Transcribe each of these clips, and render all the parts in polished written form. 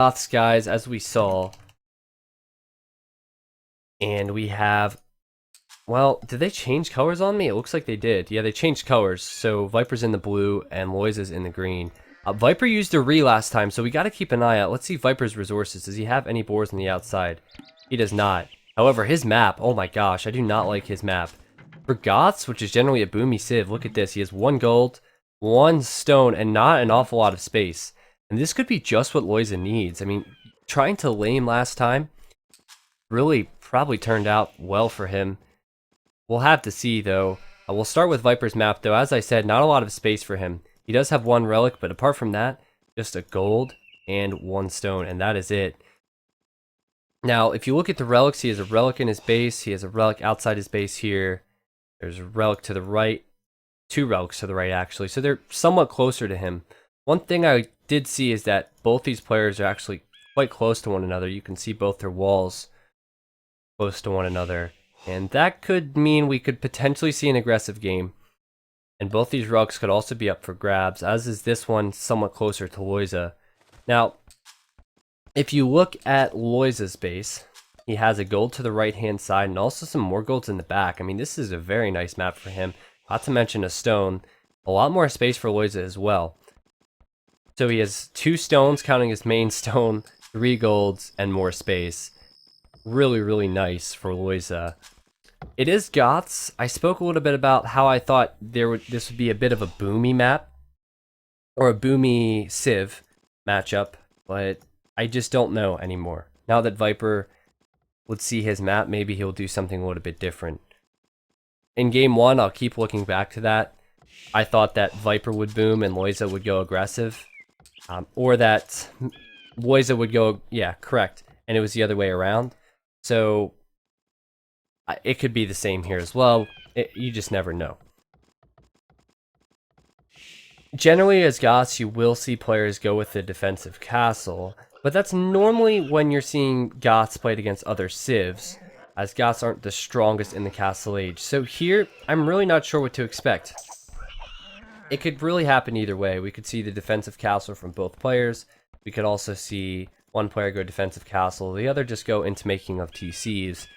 Goths, guys, as we saw. And we have... Well, did they change colors on me? It looks like they did. Yeah, they changed colors. So Viper's in the blue and Lojza's in the green. Viper used a re last time, so we got to keep an eye out. Let's see Viper's resources. Does he have any boars on the outside? He does not. However, his map, oh my gosh, I do not like his map. For Goths, which is generally a boomy civ, look at this. He has 1 gold, 1 stone, and not an awful lot of space. And this could be just what Lojza needs. I mean, trying to lame last time really probably turned out well for him. We'll have to see, though. We'll start with Viper's map, though. As I said, not a lot of space for him. He does have 1 relic, but apart from that, just a gold and 1 stone, and that is it. Now, if you look at the relics, he has a relic in his base. He has a relic outside his base here. There's a relic to the right. 2 relics to the right, actually. So they're somewhat closer to him. One thing I did see is that both these players are actually quite close to one another. You can see both their walls close to one another. And that could mean we could potentially see an aggressive game. And both these relics could also be up for grabs, as is this one somewhat closer to Lojza. Now, if you look at Lojza's base, he has a gold to the right-hand side and also some more golds in the back. I mean, this is a very nice map for him. Not to mention a stone. A lot more space for Lojza as well. So he has 2 stones, counting his main stone, 3 golds, and more space. Really, really nice for Lojza. It is Goths. I spoke a little bit about how I thought this would be a bit of a boomy map, or a boomy civ matchup, but I just don't know anymore. Now that Viper would see his map, maybe he'll do something a little bit different. In game 1, I'll keep looking back to that. I thought that Viper would boom and Lojza would go aggressive. Or that Lojza would go, yeah, correct, and it was the other way around. So it could be the same here as well. You just never know. Generally, as Goths, you will see players go with the defensive castle, but that's normally when you're seeing Goths played against other civs, as Goths aren't the strongest in the castle age. So here, I'm really not sure what to expect. It could really happen either way. We could see the defensive castle from both players. We could also see one player go defensive castle, the other just go into making of TCs.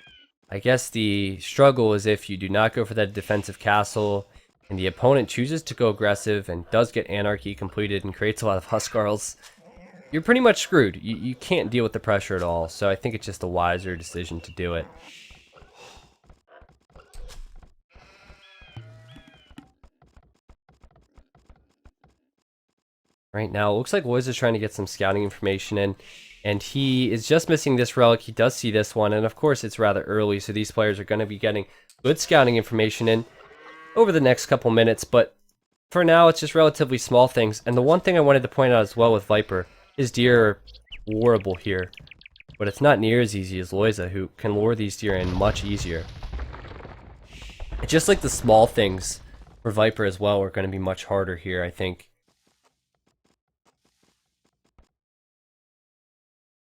I guess the struggle is if you do not go for that defensive castle and the opponent chooses to go aggressive and does get anarchy completed and creates a lot of Huskarls, you're pretty much screwed. You can't deal with the pressure at all, so I think it's just a wiser decision to do it. Right now, it looks like Lojza is trying to get some scouting information in, and he is just missing this relic. He does see this one, and of course it's rather early, so these players are going to be getting good scouting information in over the next couple minutes, but for now it's just relatively small things. And the one thing I wanted to point out as well with Viper, his deer are horrible here, but it's not near as easy as Lojza, who can lure these deer in much easier. It's just like the small things for Viper as well are going to be much harder here, I think.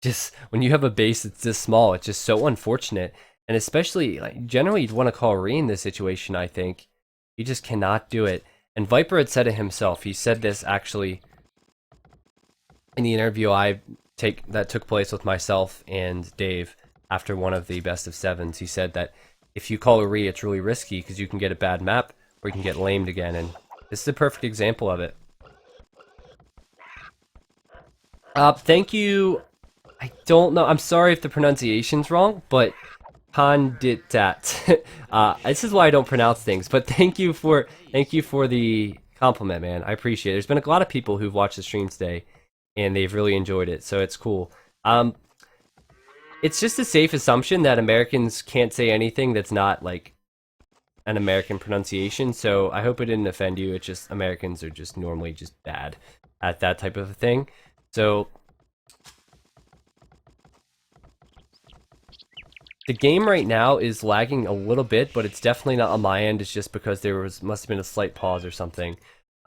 Just when you have a base that's this small, it's just so unfortunate. And especially, like, generally you'd want to call Re in this situation, I think. You just cannot do it. And Viper had said it himself. He said this actually in the interview that took place with myself and Dave after one of the best of 7s. He said that if you call a Re, it's really risky because you can get a bad map or you can get lamed again. And this is a perfect example of it. Thank you. I don't know. I'm sorry if the pronunciation's wrong, but Panditat. This is why I don't pronounce things. But thank you for the compliment, man. I appreciate it. There's been a lot of people who've watched the stream today, and they've really enjoyed it, so it's cool. It's just a safe assumption that Americans can't say anything that's not like an American pronunciation. So I hope it didn't offend you. It's just Americans are just normally just bad at that type of a thing. So the game right now is lagging a little bit, but it's definitely not on my end. It's just because must have been a slight pause or something.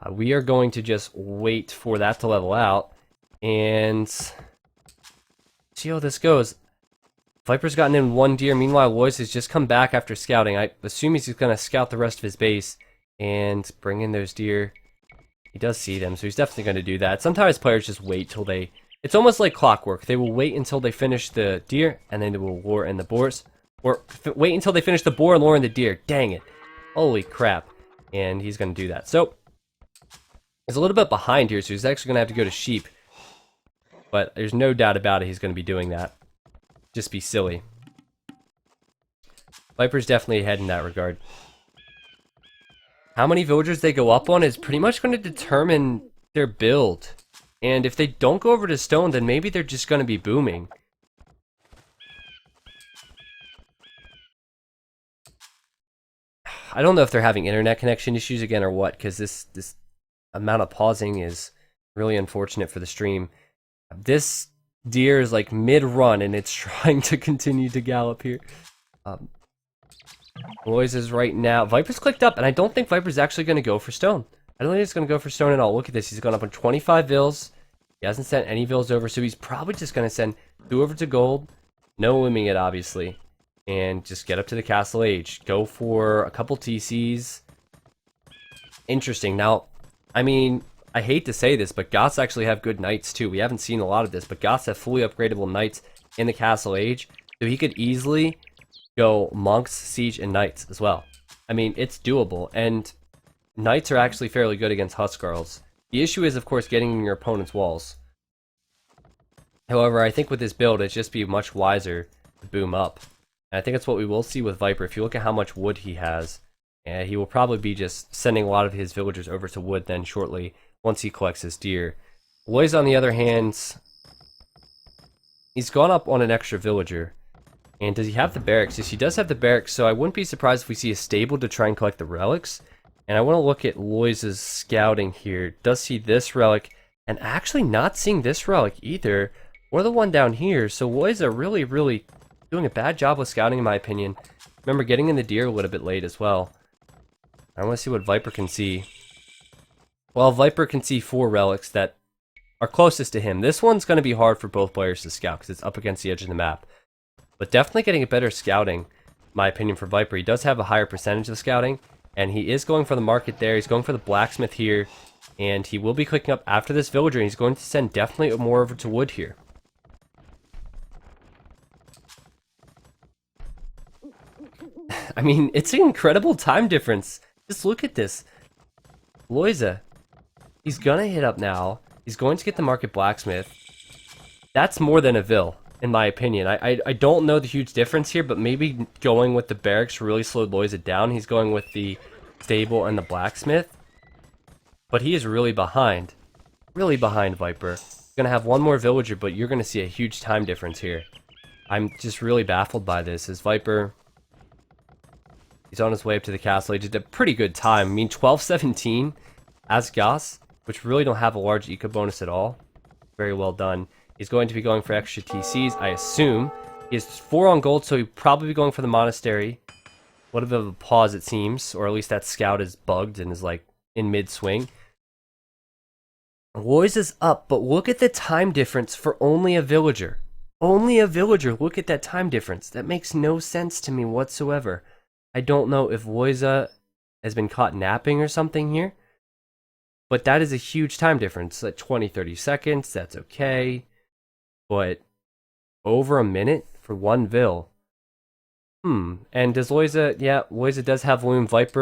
We are going to just wait for that to level out and see how this goes. Viper's gotten in 1 deer. Meanwhile, Lojza has just come back after scouting. I assume he's going to scout the rest of his base and bring in those deer. He does see them, so he's definitely going to do that. Sometimes players just wait till they It's almost like clockwork. They will wait until they finish the deer, and then they will lure in the boars. Or wait until they finish the boar and lure in the deer. Dang it. Holy crap. And he's going to do that. So, he's a little bit behind here, so he's actually going to have to go to sheep. But there's no doubt about it, he's going to be doing that. Just be silly. Viper's definitely ahead in that regard. How many villagers they go up on is pretty much going to determine their build. And if they don't go over to stone, then maybe they're just going to be booming. I don't know if they're having internet connection issues again or what, because this amount of pausing is really unfortunate for the stream. This deer is like mid-run and it's trying to continue to gallop here. Lojza is right now. Viper's clicked up, and I don't think Viper's actually going to go for stone. I don't think he's going to go for stone at all. Look at this. He's gone up on 25 vills. He hasn't sent any vills over, so he's probably just going to send 2 over to gold. No limbing it, obviously. And just get up to the Castle Age. Go for a couple TCs. Interesting. Now, I mean, I hate to say this, but Goths actually have good knights too. We haven't seen a lot of this, but Goths have fully upgradable knights in the Castle Age. So he could easily go monks, siege, and knights as well. I mean, it's doable. And knights are actually fairly good against Huskarls. The issue is, of course, getting in your opponent's walls. However, I think with this build, it'd just be much wiser to boom up. And I think that's what we will see with Viper. If you look at how much wood he has, he will probably be just sending a lot of his villagers over to wood then shortly, once he collects his deer. Lojza, on the other hand, he's gone up on an extra villager. And does he have the barracks? Yes, he does have the barracks, so I wouldn't be surprised if we see a stable to try and collect the relics. And I want to look at Lojza's scouting here. Does see this relic, and actually not seeing this relic either, or the one down here. So Lojza really, really doing a bad job with scouting, in my opinion. Remember, getting in the deer a little bit late as well. I want to see what Viper can see. Well, Viper can see 4 relics that are closest to him. This one's going to be hard for both players to scout because it's up against the edge of the map. But definitely getting a better scouting, in my opinion, for Viper. He does have a higher percentage of scouting, and he is going for the market there. He's going for the blacksmith here, and he will be clicking up after this villager, and he's going to send definitely more over to wood here. I mean, it's an incredible time difference. Just look at this. Lojza, he's gonna hit up now. He's going to get the market blacksmith. That's more than a vill, in my opinion. I don't know the huge difference here, but maybe going with the barracks really slowed Lojza down. He's going with the stable and the blacksmith. But he is really behind. Really behind Viper. Gonna have one more villager, but you're gonna see a huge time difference here. I'm just really baffled by this. As Viper, he's on his way up to the castle. He did a pretty good time. I mean, 12-17 as Goths, which really don't have a large eco bonus at all. Very well done. He's going to be going for extra TCs, I assume. He has 4 on gold, so he'll probably be going for the monastery. What a bit of a pause, it seems. Or at least that scout is bugged and is like in mid-swing. Lojza's up, but look at the time difference for only a villager. Only a villager. Look at that time difference. That makes no sense to me whatsoever. I don't know if Lojza has been caught napping or something here. But that is a huge time difference. At 20-30 seconds, that's okay. But over a minute for one vill. And does Lojza... Yeah, Lojza does have Loom Viper.